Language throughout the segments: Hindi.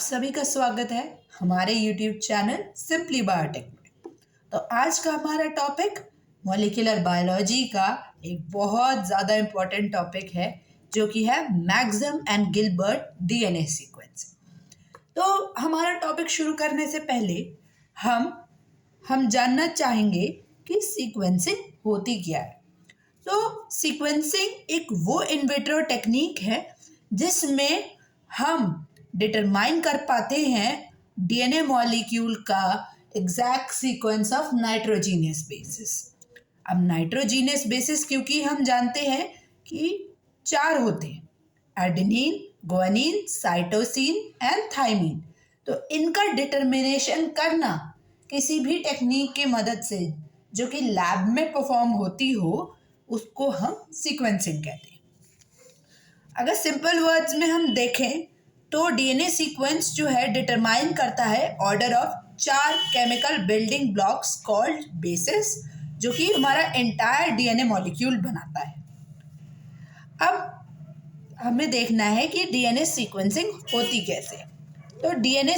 सभी का स्वागत है हमारे YouTube चैनल सिंपली बायोटेक में। तो आज का हमारा टॉपिक मॉलिक्यूलर बायोलॉजी का एक बहुत ज़्यादा इम्पोर्टेंट टॉपिक है जो कि है Maxam and Gilbert DNA sequence. तो हमारा टॉपिक शुरू करने से पहले हम जानना चाहेंगे कि सीक्वेंसिंग होती क्या है। तो सीक्वेंसिंग एक वो इन विट्रो टेक्निक है जिसमें हम डिटरमाइन कर पाते हैं डीएनए मॉलिक्यूल का exact sequence of nitrogenous basis. अब नाइट्रोजीनियस बेसिस क्योंकि हम जानते हैं कि 4 होते हैं, adenine, guanine, cytosine and thymine. तो इनका डिटर्मिनेशन करना किसी भी टेक्निक की मदद से जो कि लैब में परफॉर्म होती हो उसको हम सीक्वेंसिंग कहते हैं। अगर सिंपल वर्ड्स में हम देखें तो डीएनए सीक्वेंस जो है डिटरमाइन करता है order of 4 chemical building blocks called basis जो कि हमारा एंटायर डीएनए मॉलिक्यूल बनाता है। अब हमें देखना है कि डीएनए सीक्वेंसिंग होती कैसे। तो डीएनए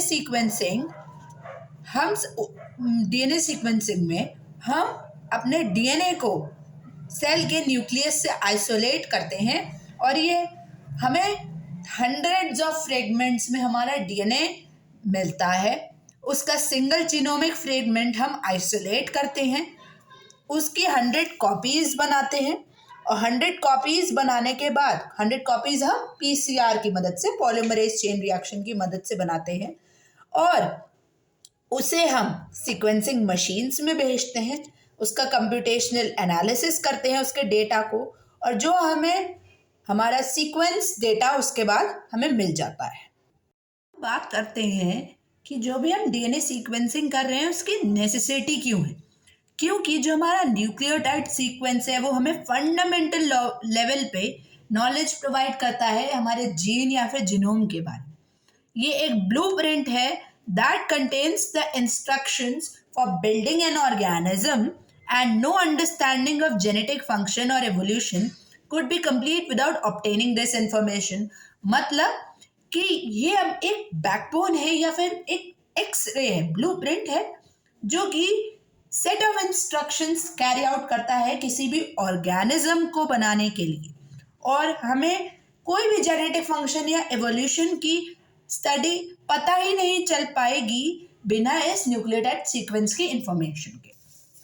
सीक्वेंसिंग में हम अपने डीएनए को सेल के न्यूक्लियस से आइसोलेट करते हैं और ये हमें हंड्रेड्स ऑफ फ्रेगमेंट्स में हमारा डीएनए मिलता है। उसका सिंगल जीनोमिक फ्रेगमेंट हम आइसोलेट करते हैं, उसकी 100 कॉपीज बनाते हैं और 100 कॉपीज बनाने के बाद 100 कॉपीज हम पीसीआर की मदद से, पॉलीमरेज चेन रिएक्शन की मदद से बनाते हैं और उसे हम सीक्वेंसिंग मशीन्स में भेजते हैं। उसका कंप्यूटेशनल एनालिसिस करते हैं उसके डेटा को और जो हमें हमारा सीक्वेंस डेटा उसके बाद हमें मिल जाता है। बात करते हैं कि जो भी हम डीएनए सीक्वेंसिंग कर रहे हैं उसकी नेसेसिटी क्यों है। क्योंकि जो हमारा न्यूक्लियोटाइड सीक्वेंस है वो हमें फंडामेंटल लेवल पे नॉलेज प्रोवाइड करता है हमारे जीन या फिर जीनोम के बारे में। ये एक ब्लूप्रिंट है that contains the instructions for building an organism and no understanding of genetic function or evolution could be complete without obtaining this information। मतलब कि ये अब एक बैकबोन है या फिर एक एक्सरे है, ब्लूप्रिंट है जो कि set of instructions carry out करता है किसी भी ऑर्गेनिज्म को बनाने के लिए और हमें कोई भी जेनेटिक फंक्शन या एवोल्यूशन की स्टडी पता ही नहीं चल पाएगी बिना इस न्यूक्लियोटाइड सीक्वेंस की इंफॉर्मेशन के।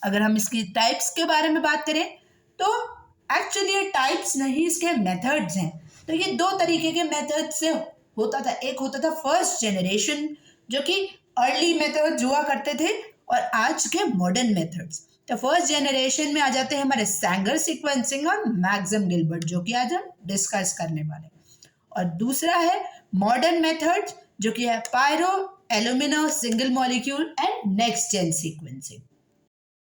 अगर हम इसकी टाइप्स के बारे में बात करें तो एक्चुअली ये टाइप्स नहीं, इसके मेथड्स हैं। तो ये 2 तरीके के मेथड से होता था। एक होता था फर्स्ट जनरेशन जो कि अर्ली मेथड्स हुआ करते थे और आज के मॉडर्न मेथड्स। तो फर्स्ट जनरेशन में आ जाते हैं हमारे सैंगर सीक्वेंसिंग और मैक्सम गिलबर्ट जो कि आज हम डिस्कस करने वाले हैं। और दूसरा है मॉडर्न मेथड जो कि है pyro, Illumina, single molecule and next gen sequencing.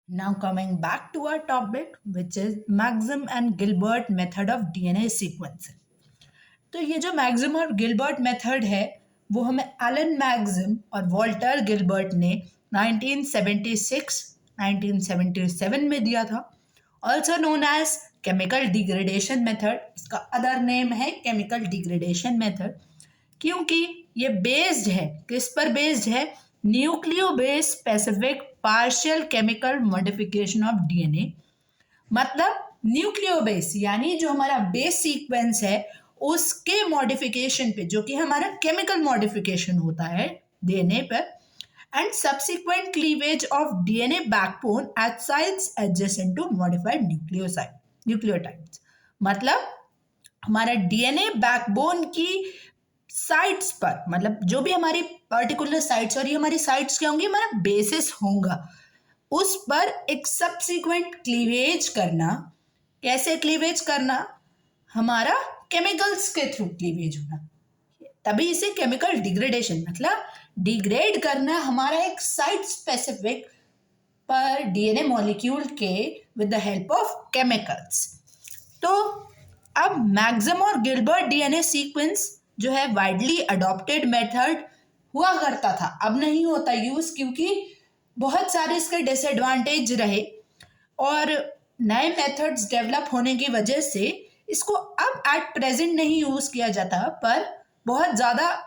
Now coming back to our topic which is Maxim and Gilbert method of DNA sequencing। तो ये जो मैक्सिम और गिलबर्ट मेथड है वो हमें एलन मैक्सिम और वॉल्टर गिलबर्ट ने 1976-1977 में दिया था। Also known as chemical degradation method. इसका अदर नेम है केमिकल डिग्रेडेशन मेथड क्योंकि ये बेस्ड है, किस पर बेस्ड है? Nucleo base specific partial chemical modification of DNA. मतलब न्यूक्लियो बेस यानी जो हमारा बेस सीक्वेंस है उसके मॉडिफिकेशन पे जो कि हमारा केमिकल मॉडिफिकेशन होता है डीएनए पर and subsequent cleavage of DNA backbone at sites adjacent to modified nucleotides. मतलब हमारा डीएनए बैकबोन की साइट्स पर, मतलब जो भी हमारी पर्टिकुलर साइट्स और ये हमारी साइट्स क्या होंगी, हमारा बेसिस होगा, उस पर एक सब्सिक्वेंट क्लीवेज करना। कैसे क्लीवेज करना? हमारा केमिकल्स के थ्रू क्लीवेज होना, तभी इसे केमिकल डिग्रेडेशन, मतलब डिग्रेड करना हमारा एक साइट स्पेसिफिक पर डीएनए मॉलिक्यूल के with the help of chemicals. तो अब मैक्सिम और गिलबर्ट डीएनए सीक्वेंस जो है वाइडली अडॉप्टेड मेथड हुआ करता था, अब नहीं होता यूज़ क्योंकि बहुत सारे इसके डिसएडवांटेज रहे और नए मेथड्स डेवलप होने की वजह से इसको अब एट प्रेजेंट नहीं यूज़ किया जाता। पर बहुत ज़्यादा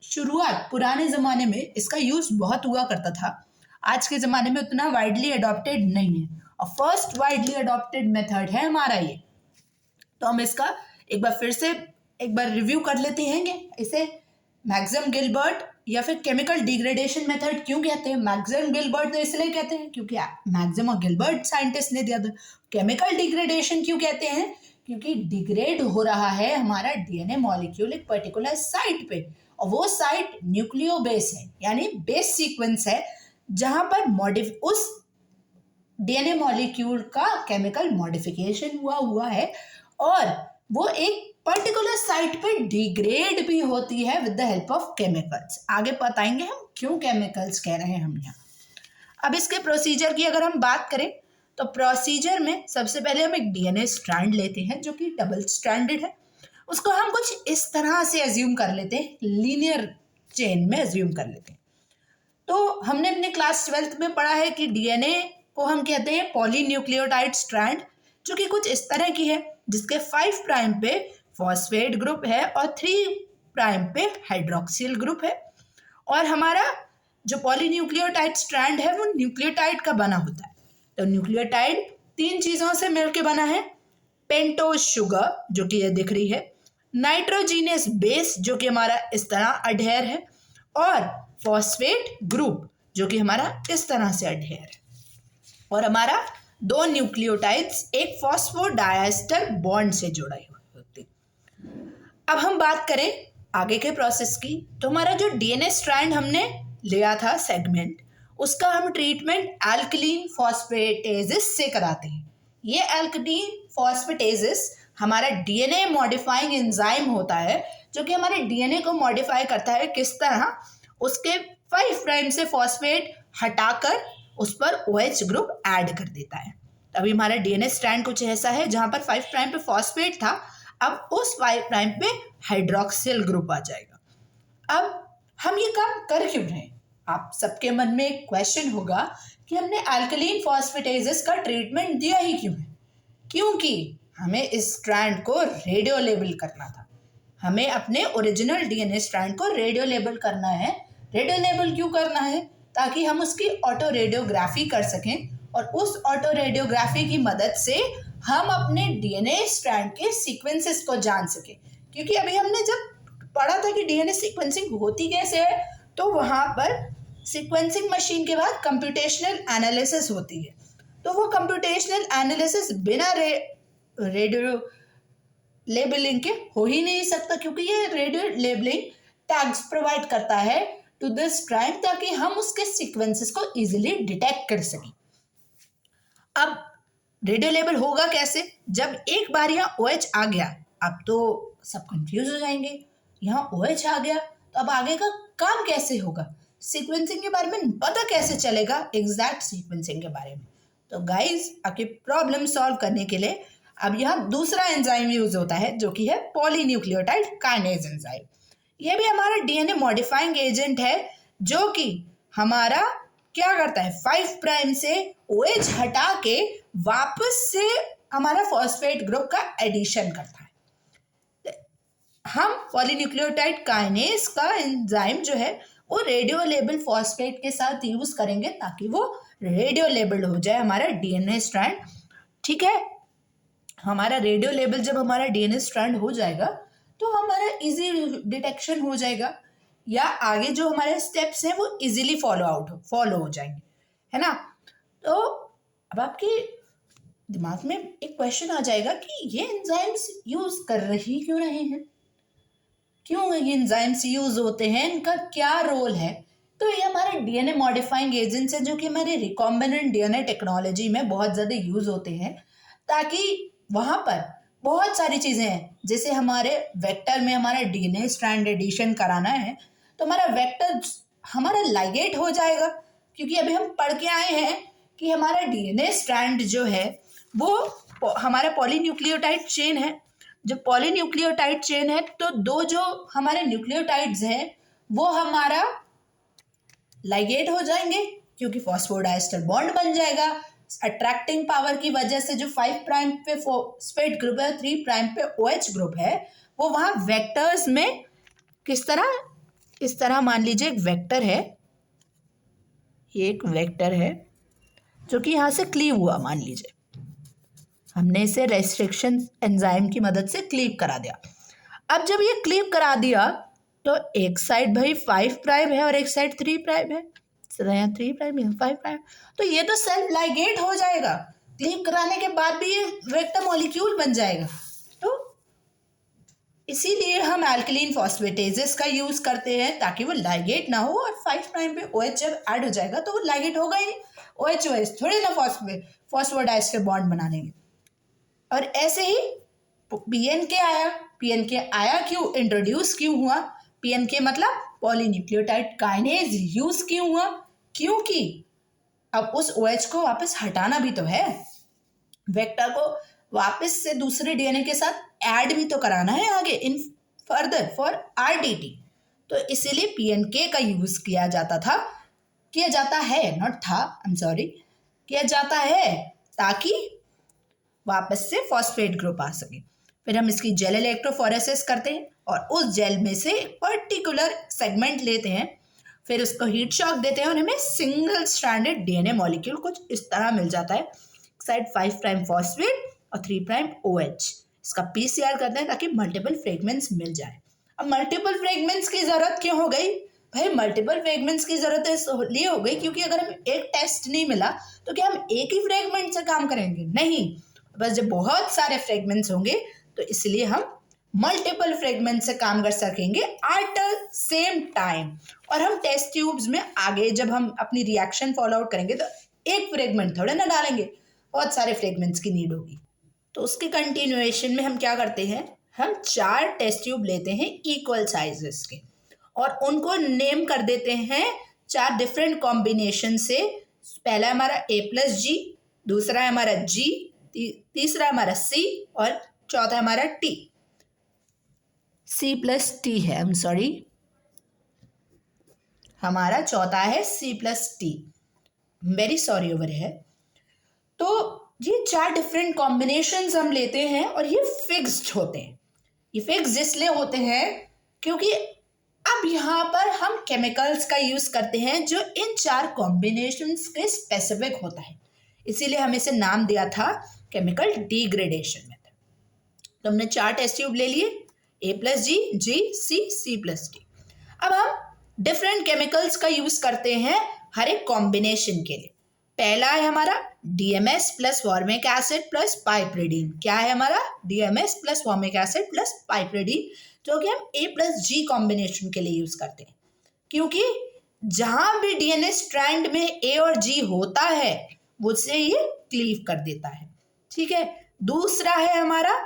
शुरुआत पुराने ज़माने में इसका यूज़ बहुत हुआ करता था, आज के ज़माने में उतना वाइडली अडॉप्टेड नहीं है, और फर्स्ट वाइडली अडॉप्टेड मेथड है हमारा ये। तो हम इसका एक बार रिव्यू कर लेते हैं। इसे मैक्सम गिलबर्ट या फिर केमिकल डिग्रेडेशन मेथड क्यों कहते हैं? मैक्सम गिलबर्ट तो इसलिए कहते हैं क्योंकि मैक्सम और गिलबर्ट साइंटिस्ट ने दिया था। केमिकल डिग्रेडेशन क्यों कहते हैं? क्योंकि डिग्रेड हो रहा है हमारा डीएनए मॉलिक्यूल एक पर्टिकुलर साइट पे, और वो साइट न्यूक्लियो बेस है, यानी बेस सीक्वेंस है, जहां पर उस डीएनए मॉलिक्यूल का केमिकल मॉडिफिकेशन हुआ है, और वो एक पर्टिकुलर साइट पे डिग्रेड भी होती है with the help of chemicals. आगे बताएंगे हम क्यों केमिकल्स कह रहे हैं हम यहाँ। अब इसके प्रोसीजर की अगर हम बात करें तो प्रोसीजर में सबसे पहले हम एक डीएनए स्ट्रैंड लेते हैं जो कि डबल स्ट्रैंडेड है। उसको हम कुछ इस तरह से एज्यूम कर लेते हैं, लीनियर चेन में एज्यूम कर लेते हैं। तो हमने अपने क्लास 12th में पढ़ा है कि डीएनए को हम कहते हैं पॉलीन्यूक्लियोटाइड स्ट्रैंड, जो कि कुछ इस तरह की है, जिसके 5 प्राइम पे फॉस्फेट ग्रुप है और 3 प्राइम पे हाइड्रोक्सिल ग्रुप है। और हमारा जो पॉलीन्यूक्लियोटाइड स्ट्रैंड है वो न्यूक्लियोटाइड का बना होता है। तो न्यूक्लियोटाइड 3 चीज़ों से मिलकर बना है, पेंटोज शुगर जो कि ये दिख रही है, नाइट्रोजीनियस बेस जो कि हमारा इस तरह अडहेर है, और फॉस्फेट ग्रुप जो कि हमारा इस तरह से अडहेर है। और हमारा 2 न्यूक्लियोटाइड्स एक फॉस्फोडाइएस्टर बॉन्ड से जुड़े हुए होते। अब हम बात करें आगे के प्रोसेस की, तो हमारा जो डीएनए स्ट्रैंड हमने लिया था सेगमेंट, उसका हम ट्रीटमेंट एल्कलीन फॉस्फेटेजेस से कराते हैं। ये एल्कलीन फॉस्फेटेजेस हमारा डीएनए मॉडिफाइंग एंजाइम होता है, जो कि हमारे डीएनए को मॉडिफाई करता है। किस तरह? उसके 5 प्राइम से फॉस्फेट हटाकर उस पर OH ग्रुप ऐड कर देता है। अभी हमारा डीएनए स्ट्रैंड कुछ ऐसा है जहां पर 5 प्राइम पे फॉस्फेट था, अब उस 5 प्राइम पे हाइड्रोक्सिल ग्रुप आ जाएगा। अब हम ये काम कर क्यों रहे हैं? आप सबके मन में एक क्वेश्चन होगा कि हमने अल्कलीन फॉस्फेटेजेस का ट्रीटमेंट दिया ही क्यों है? क्योंकि हमें इस स्ट्रैंड को रेडियो लेबल करना था। हमें अपने ओरिजिनल डीएनए स्ट्रैंड को रेडियो लेबल करना है। रेडियो लेबल क्यों करना है? ताकि हम उसकी ऑटो रेडियोग्राफी कर सकें, और उस ऑटो रेडियोग्राफी की मदद से हम अपने डीएनए स्ट्रैंड के सीक्वेंसेस को जान सकें। क्योंकि अभी हमने जब पढ़ा था कि डीएनए सीक्वेंसिंग होती कैसे है, तो वहाँ पर सीक्वेंसिंग मशीन के बाद कंप्यूटेशनल एनालिसिस होती है। तो वो कंप्यूटेशनल एनालिसिस बिना रेडियो लेबलिंग के हो ही नहीं सकता, क्योंकि ये रेडियो लेबलिंग टैग्स प्रोवाइड करता है टू द स्ट्रैंड, ताकि हम उसके सीक्वेंसेस को इजीली डिटेक्ट कर सकें। अब रेडियो लेबल होगा कैसे? जब एक बार यहाँ OH आ गया, अब तो सब कंफ्यूज हो जाएंगे। यहाँ OH आ गया तो अब आगे का काम कैसे होगा? सीक्वेंसिंग के बारे में पता कैसे चलेगा, एग्जैक्ट सीक्वेंसिंग के बारे में? तो गाइज, आपकी प्रॉब्लम सॉल्व करने के लिए अब यहाँ दूसरा एंजाइम यूज होता है, जो कि है पॉलीन्यूक्लियोटाइड काइनेज एंजाइम। यह भी हमारा डीएनए मॉडिफाइंग एजेंट है, जो कि हमारा क्या करता है, 5 प्राइम से OH हटा के वापस से हमारा फॉस्फेट ग्रुप का एडिशन करता है। हम पॉलीन्यूक्लियोटाइड काइनेज का एंजाइम जो है वो रेडियो लेबल फॉस्फेट के साथ यूज करेंगे, ताकि वो रेडियो लेबल हो जाए हमारा डीएनए स्ट्रैंड। ठीक है, हमारा रेडियो लेबल जब हमारा डीएनए स्ट्रैंड हो जाएगा तो हमारा इजी डिटेक्शन हो जाएगा, या आगे जो हमारे स्टेप्स हैं वो इजीली फॉलो हो जाएंगे, है ना। तो अब आपके दिमाग में एक क्वेश्चन आ जाएगा कि ये एंजाइम्स यूज कर रही क्यों रहे हैं, क्यों ये एंजाइम्स यूज होते हैं, इनका क्या रोल है? तो ये हमारे डीएनए मॉडिफाइंग एजेंट्स हैं, जो कि हमारे रिकॉम्बिनेंट डीएनए टेक्नोलॉजी में बहुत ज़्यादा यूज होते हैं, ताकि वहाँ पर बहुत सारी चीज़ें हैं। जैसे हमारे वेक्टर में हमारा डीएनए स्ट्रैंड एडिशन कराना है, तो हमारा वेक्टर हमारा लाइगेट हो जाएगा, क्योंकि अभी हम पढ़ के आए हैं कि हमारा डीएनए स्ट्रैंड जो है वो हमारा पॉलीन्यूक्लियोटाइड चेन है। जो पॉलीन्यूक्लियोटाइड चेन है, तो 2 जो हमारे न्यूक्लियोटाइड्स हैं वो हमारा लाइगेट हो जाएंगे, क्योंकि फॉस्फोडाइस्टर बॉन्ड बन जाएगा। अट्रैक्टिंग पावर की वजह से जो 5 प्राइम पे फॉस्फेट ग्रुप है, 3 प्राइम पे OH ग्रुप है, वो वहाँ वेक्टर्स में किस तरह इस तरह मान लीजिए एक वेक्टर है, ये एक वेक्टर है जो कि यहाँ से क्लीव हुआ, मान लीजिए हमने इसे रेस्ट्रिक्शन एंजाइम की मदद से क्लीव करा दिया। अब जब ये क्लीव करा दिया तो एक साइड भाई 5 प्राइम है और एक साइड 3 प्राइम है, यहाँ 3 प्राइम यहाँ 5 प्राइम, तो ये तो सेल्फ लाइगेट हो जाएगा। क्लीव कराने के बाद भी ये वेक्टर मॉलिक्यूल बन जाएगा। तो इसीलिए हम एल्कलीन फॉस्फेटेजेस का यूज करते हैं ताकि वो लाइगेट ना हो, और 5 प्राइम पे OH जब ऐड हो जाएगा तो वो लाइगेट होगा ही नहीं, OH थोड़ी ना फॉस्फोडाइस्टर बॉन्ड बना लेंगे। और ऐसे ही PNK आया, PNK आया क्यों, इंट्रोड्यूस क्यों हुआ, PNK मतलब पॉलीन्यूक्लियोटाइड काइनेज यूज क्यों हुआ, क्योंकि अब उस OH को वापस हटाना भी तो है, वेक्टर को वापस से दूसरे DNA के साथ ऐड भी तो कराना है आगे इन फर्दर फॉर RDT। तो इसीलिए PNK का यूज किया जाता है, नॉट था, आई एम सॉरी, किया जाता है ताकि वापस से फॉस्फेट ग्रुप आ सके। फिर हम इसकी जेल इलेक्ट्रोफोरेसिस करते हैं और उस जेल में से एक पर्टिकुलर सेगमेंट लेते हैं, फिर उसको हीट शॉक देते हैं और हमें सिंगल स्ट्रैंडेड DNA मॉलिक्यूल कुछ इस तरह मिल जाता है, साइड 5 प्राइम फॉस्फेट और 3 प्राइम OH। इसका PCR करते हैं ताकि मल्टीपल फ्रेगमेंट्स मिल जाए। अब मल्टीपल फ्रेगमेंट्स की जरूरत क्यों हो गई भाई, मल्टीपल फ्रेगमेंट्स की जरूरत इसलिए हो गई क्योंकि अगर हम एक टेस्ट नहीं मिला तो क्या हम एक ही फ्रेगमेंट से काम करेंगे, नहीं, बस जब बहुत सारे फ्रेगमेंट्स होंगे तो इसलिए हम मल्टीपल फ्रेगमेंट से काम कर सकेंगे एट द सेम टाइम। और हम टेस्ट ट्यूब्स में आगे जब हम अपनी रिएक्शन फॉलो आउट करेंगे तो एक फ्रेगमेंट थोड़े ना डालेंगे, बहुत सारे फ्रेगमेंट्स की नीड होगी। तो उसके कंटिन्यूएशन में हम क्या करते हैं, हम 4 टेस्ट ट्यूब लेते हैं इक्वल साइजेस के और उनको नेम कर देते हैं 4 डिफरेंट कॉम्बिनेशन से। पहला हमारा A+G, दूसरा है हमारा G, तीसरा हमारा C और चौथा हमारा T, C+T है, आई एम सॉरी, हमारा चौथा है C+T, वेरी सॉरी ओवर है। तो ये 4 डिफरेंट कॉम्बिनेशंस हम लेते हैं और ये फिक्स्ड होते हैं। ये फिक्स इसलिए होते हैं क्योंकि अब यहाँ पर हम केमिकल्स का यूज करते हैं जो इन 4 कॉम्बिनेशंस के स्पेसिफिक होता है, इसीलिए हम इसे नाम दिया था केमिकल डिग्रेडेशन मेथड। तो हमने 4 टेस्ट ट्यूब ले लिए, A+G, G, C, C+T। अब हम डिफरेंट केमिकल्स का यूज करते हैं हर एक कॉम्बिनेशन के लिए। पहला है हमारा DMS plus formic acid plus piperidine. क्या है हमारा DMS plus formic acid plus piperidine, जो कि हम A+G कॉम्बिनेशन के लिए यूज करते हैं, क्योंकि जहां भी DNA स्ट्रैंड में A और G होता है उससे ये क्लीव कर देता है, ठीक है। दूसरा है हमारा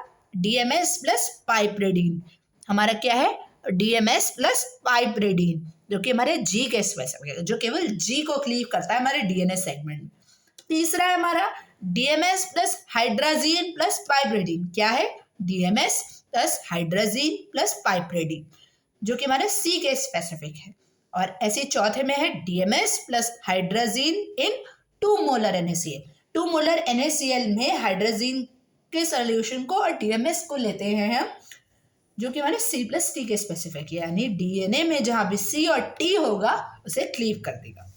DMS प्लस पाइपरिडीन। हमारा क्या है DMS प्लस पाइपरिडीन, जो कि हमारे G के स्पेसिफिक है, जो केवल G को क्लीव करता है हमारे DNA सेगमेंट। तीसरा है हमारा DMS plus hydrazine plus piperidine. क्या है DMS plus hydrazine plus piperidine, जो कि हमारे C के स्पेसिफिक है। और ऐसे चौथे में है DMS प्लस हाइड्राजीन इन 2 मोलर NaCl। 2 मोलर NaCl में हाइड्राजीन के सोल्यूशन को और DMS को लेते हैं हम, जो कि हमारे C+T के स्पेसिफिक है, यानी DNA में जहां भी C और T होगा उसे क्लीव कर देगा।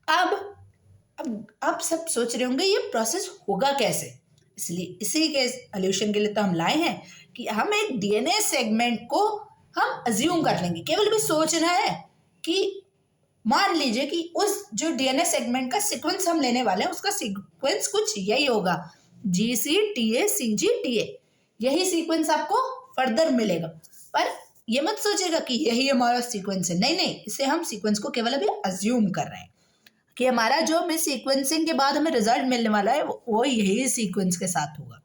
अब आप सब सोच रहे होंगे ये प्रोसेस होगा कैसे, इसलिए इसी के सॉल्यूशन के लिए तो हम लाए हैं कि हम एक DNA सेगमेंट को हम अज्यूम कर लेंगे। केवल भी सोचना है कि मान लीजिए कि उस जो DNA सेगमेंट का सीक्वेंस हम लेने वाले हैं उसका सीक्वेंस कुछ यही होगा, GCTA यही सीक्वेंस आपको फर्दर मिलेगा। पर ये मत सोचेगा कि यही हमारा सीक्वेंस है, नहीं नहीं, इसे हम सीक्वेंस को केवल अभी अज्यूम कर रहे हैं कि हमारा जो हमें सीक्वेंसिंग के बाद हमें रिजल्ट मिलने वाला है वो यही सीक्वेंस के साथ होगा।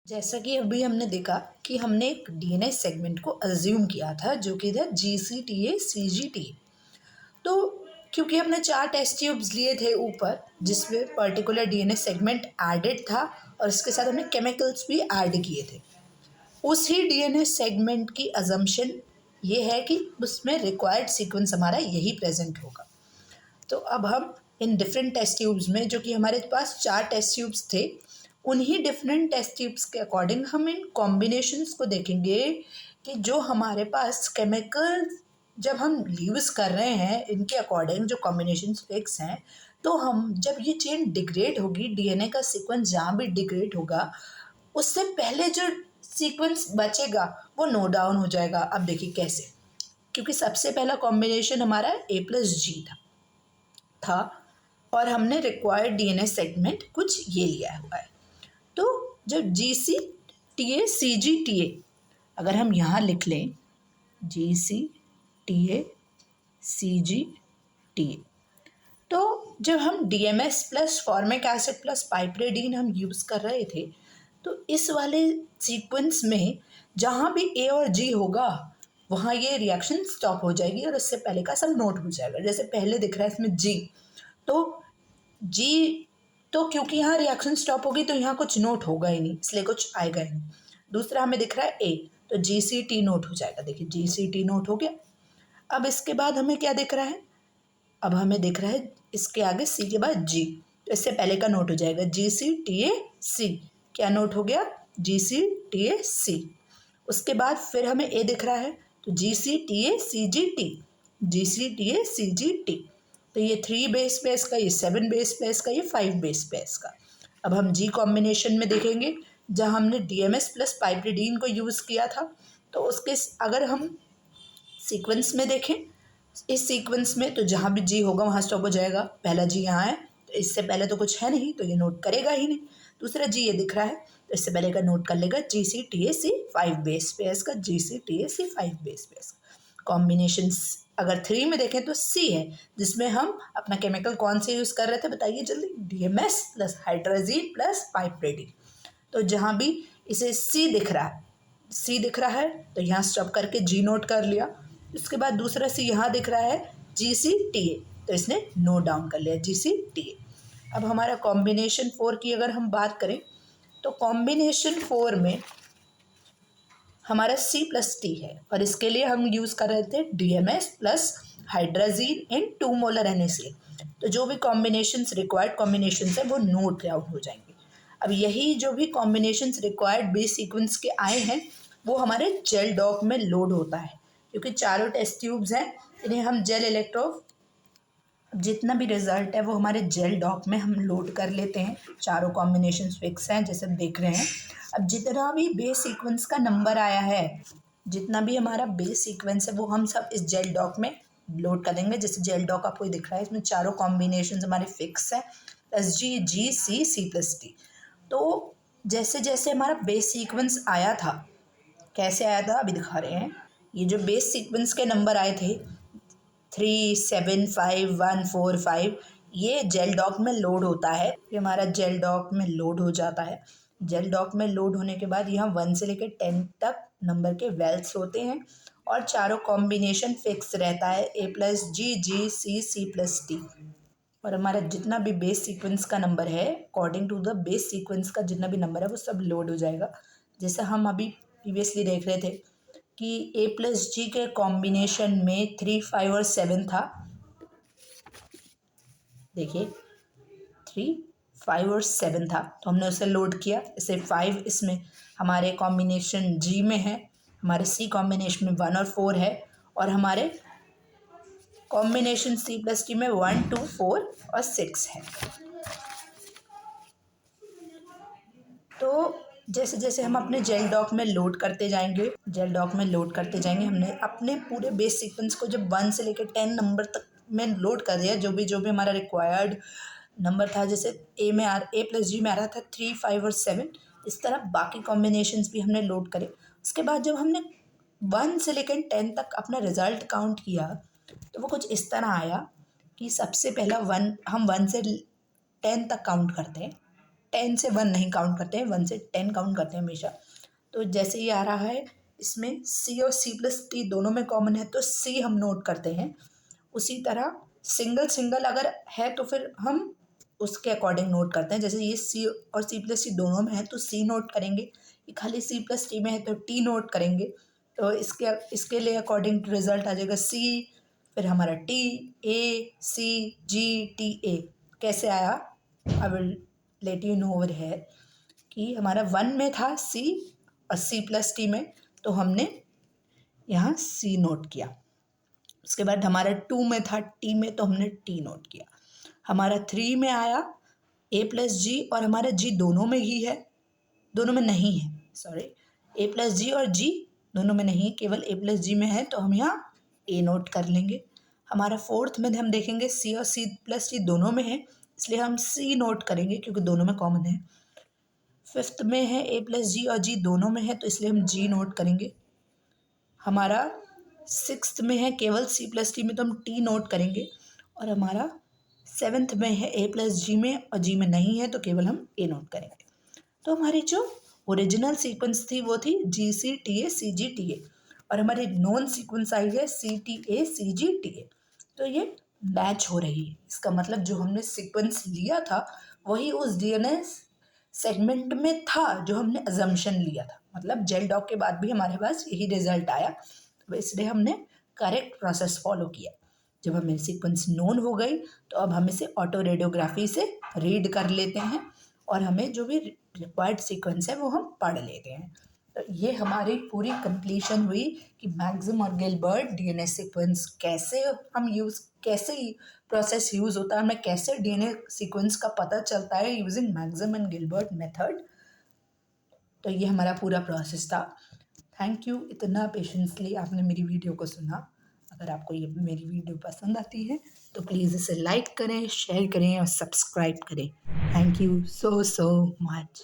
जैसा कि अभी हमने देखा कि हमने एक DNA सेगमेंट को अज्यूम किया था जो कि था GCTA CGTA। तो क्योंकि हमने 4 टेस्ट ट्यूब्स लिए थे ऊपर जिसमें पर्टिकुलर DNA सेगमेंट एडेड था और इसके साथ हमने केमिकल्स भी ऐड किए थे, उसी DNA सेगमेंट की अजम्पशन ये है कि उसमें रिक्वायर्ड सीक्वेंस हमारा यही प्रेजेंट होगा। तो अब हम इन डिफरेंट टेस्ट ट्यूब्स में, जो कि हमारे पास 4 टेस्ट ट्यूब्स थे, उन्हीं डिफरेंट टेस्ट ट्यूब्स के अकॉर्डिंग हम इन कॉम्बिनेशंस को देखेंगे कि जो हमारे पास केमिकल जब हम यूज़ कर रहे हैं इनके अकॉर्डिंग जो कॉम्बिनेशन फिक्स हैं, तो हम जब ये चेन डिग्रेड होगी, डीएनए का सीक्वेंस जहाँ भी डिग्रेड होगा, उससे पहले जो सीक्वेंस बचेगा वो नोट डाउन हो जाएगा। अब देखिए कैसे, क्योंकि सबसे पहला कॉम्बिनेशन हमारा A+G था और हमने रिक्वायर्ड डीएनए सेगमेंट कुछ ये लिया हुआ है। तो जब GC TA CG TA अगर हम यहाँ लिख लें GC TA CG TA, तो जब हम DMS plus formic acid plus piperidine हम यूज़ कर रहे थे, तो इस वाले सीक्वेंस में जहाँ भी A और G होगा वहाँ ये रिएक्शन स्टॉप हो जाएगी और उससे पहले का सब नोट हो जाएगा। जैसे पहले दिख रहा है इसमें G, तो G तो क्योंकि यहाँ रिएक्शन स्टॉप होगी तो यहाँ कुछ नोट होगा ही नहीं, इसलिए कुछ आएगा ही नहीं। दूसरा हमें दिख रहा है A, तो GCT नोट हो जाएगा। देखिए GCT नोट हो गया। अब इसके बाद हमें क्या दिख रहा है, अब हमें दिख रहा है इसके आगे C के बाद G, तो इससे पहले का नोट हो जाएगा GCTA C। क्या नोट हो गया? GCTA C। उसके बाद फिर हमें A दिख रहा है, तो GCTA CGT, GCTA CGT। तो ये 3 बेस पेयर्स का, ये 7 बेस पेयर्स का, ये 5 बेस पेयर्स का। अब हम G कॉम्बिनेशन में देखेंगे, जहाँ हमने DMS प्लस पाइपरिडीन को यूज़ किया था, तो उसके अगर हम सीक्वेंस में देखें, इस सीक्वेंस में तो जहाँ भी G होगा वहाँ स्टॉप हो जाएगा। पहला G यहाँ है, तो इससे पहले तो कुछ है नहीं, तो ये नोट करेगा ही नहीं। दूसरा G ये दिख रहा है, तो इससे पहले का नोट कर लेगा GCTAC 5 बेस पेयर्स का, GCTAC 5 बेस पेयर्स का। कॉम्बिनेशन अगर 3 में देखें तो C है, जिसमें हम अपना केमिकल कौन से यूज़ कर रहे थे बताइए जल्दी? DMS plus hydrogen plus piperidine. तो जहाँ भी इसे C दिख रहा है, C दिख रहा है तो यहाँ स्टॉप करके G नोट कर लिया। उसके बाद दूसरा C यहाँ दिख रहा है GCTA, तो इसने नोट डाउन कर लिया GCTA। अब हमारा कॉम्बिनेशन 4 की अगर हम बात करें, तो कॉम्बिनेशन 4 में हमारा C+T है और इसके लिए हम यूज़ कर रहे थे DMS प्लस हाइड्राजीन इन 2 मोलर NaCl। तो जो भी कॉम्बिनेशंस रिक्वायर्ड कॉम्बिनेशंस है वो नोट आउट हो जाएंगे। अब यही जो भी कॉम्बिनेशंस रिक्वायर्ड बेस सीक्वेंस के आए हैं वो हमारे जेल डॉक में लोड होता है, क्योंकि चारों टेस्ट ट्यूब्स हैं, इन्हें हम जेल इलेक्ट्रो, जितना भी रिजल्ट है वो हमारे जेल डॉक में हम लोड कर लेते हैं। चारों कॉम्बिनेशन फिक्स हैं जैसे देख रहे हैं। अब जितना भी बेस सीक्वेंस का नंबर आया है, जितना भी हमारा बेस सीक्वेंस है वो हम सब इस जेल डॉक में लोड कर देंगे। जैसे जेल डॉक आपको दिख रहा है, इसमें चारों कॉम्बिनेशन हमारे फिक्स हैं, SG, GC, C+T। तो जैसे जैसे हमारा बेस सीक्वेंस आया था, कैसे आया था अभी दिखा रहे हैं। ये जो बेस सीक्वेंस के नंबर आए थे 3, 7, 5, 1, 4, 5, ये जेल डॉक में लोड होता है। ये हमारा जेल डॉक में लोड हो जाता है। जेल डॉक में लोड होने के बाद यहाँ 1 से लेकर 10 तक नंबर के वेल्स होते हैं और चारों कॉम्बिनेशन फिक्स रहता है A+G, GC, C+T। और हमारा जितना भी बेस सीक्वेंस का नंबर है, according to the base sequence का जितना भी नंबर है वो सब लोड हो जाएगा। जैसे हम अभी प्रीवियसली देख रहे थे कि A+G के कॉम्बिनेशन में 3, 5 और 7 था। देखिए 3, 5 और 7 था, तो हमने उसे लोड किया। इसे 5 इसमें हमारे कॉम्बिनेशन G में है, हमारे C कॉम्बिनेशन में 1 और 4 है, और हमारे कॉम्बिनेशन C+T में 1, 2, 4 और 6 है। तो जैसे जैसे हम अपने जेल डॉक में लोड करते जाएंगे, जेल डॉक में लोड करते जाएंगे, हमने अपने पूरे बेस सीक्वेंस को जब 1 से लेकर 10 नंबर तक में लोड कर दिया, जो भी हमारा रिक्वायर्ड नंबर था, जैसे A+G में आ रहा था 3, 5 और 7, इस तरह बाकी कॉम्बिनेशंस भी हमने लोड करे। उसके बाद जब हमने 1 से लेकर 10 तक अपना रिजल्ट काउंट किया, तो वो कुछ इस तरह आया कि सबसे पहला 1, हम 1 से 10 तक काउंट करते हैं, 10 से 1 नहीं काउंट करते हैं, 1 से 10 काउंट करते हैं हमेशा। तो जैसे ये आ रहा है, इसमें C और C+T दोनों में कॉमन है, तो C हम नोट करते हैं। उसी तरह सिंगल सिंगल अगर है तो फिर हम उसके अकॉर्डिंग नोट करते हैं। जैसे ये C और C+T दोनों में है तो C नोट करेंगे, ये खाली C+T में है तो T नोट करेंगे। तो इसके लिए अकॉर्डिंग रिजल्ट आ जाएगा C, फिर हमारा T, A, C, G, T, A। कैसे आया I will let you know over है कि हमारा 1 में था C और C+T में, तो हमने यहाँ C नोट किया। उसके बाद हमारा 2 में था टी में, तो हमने टी नोट किया। हमारा 3 में आया ए प्लस जी, और हमारा जी दोनों में ही है, दोनों में नहीं है, सॉरी, ए प्लस जी और जी दोनों में नहीं है, केवल ए प्लस जी में है, तो हम यहाँ ए नोट कर लेंगे। हमारा 4th में हम देखेंगे सी और सी प्लस जी दोनों में है, इसलिए हम सी नोट करेंगे क्योंकि दोनों में कॉमन है। 5th में है ए प्लस जी और जी दोनों में है, तो इसलिए हम जी नोट करेंगे। हमारा 6th में है केवल सी प्लस टी में, तो हम टी नोट करेंगे। और हमारा 7th में है ए प्लस जी में और जी में नहीं है, तो केवल हम ए नोट करेंगे। तो हमारी जो ओरिजिनल सीक्वेंस थी वो थी जी C T A C G T A, और हमारी नॉन सीक्वेंस आई है C T A C G T A. तो ये मैच हो रही है, इसका मतलब जो हमने सीक्वेंस लिया था वही उस डीएनए सेगमेंट में था जो हमने अजम्पशन लिया था, मतलब जेल डॉक के बाद भी हमारे पास यही रिजल्ट आया, तो इसलिए हमने करेक्ट प्रोसेस फॉलो किया। जब हमें सीक्वेंस नोन हो गई तो अब हम इसे ऑटो रेडियोग्राफी से रीड कर लेते हैं, और हमें जो भी रिक्वायर्ड सीक्वेंस है वो हम पढ़ लेते हैं। तो ये हमारी पूरी कंप्लीशन हुई कि मैक्सिम और गिलबर्ट डीएनए सीक्वेंस कैसे हम यूज़, कैसे प्रोसेस यूज़ होता है, हमें कैसे डीएनए सीक्वेंस का पता चलता है using Maxam and Gilbert method. तो ये हमारा पूरा प्रोसेस था। थैंक यू, इतना पेशेंसली आपने मेरी वीडियो को सुना। अगर आपको ये मेरी वीडियो पसंद आती है तो प्लीज़ इसे लाइक करें, शेयर करें और सब्सक्राइब करें। Thank you so much.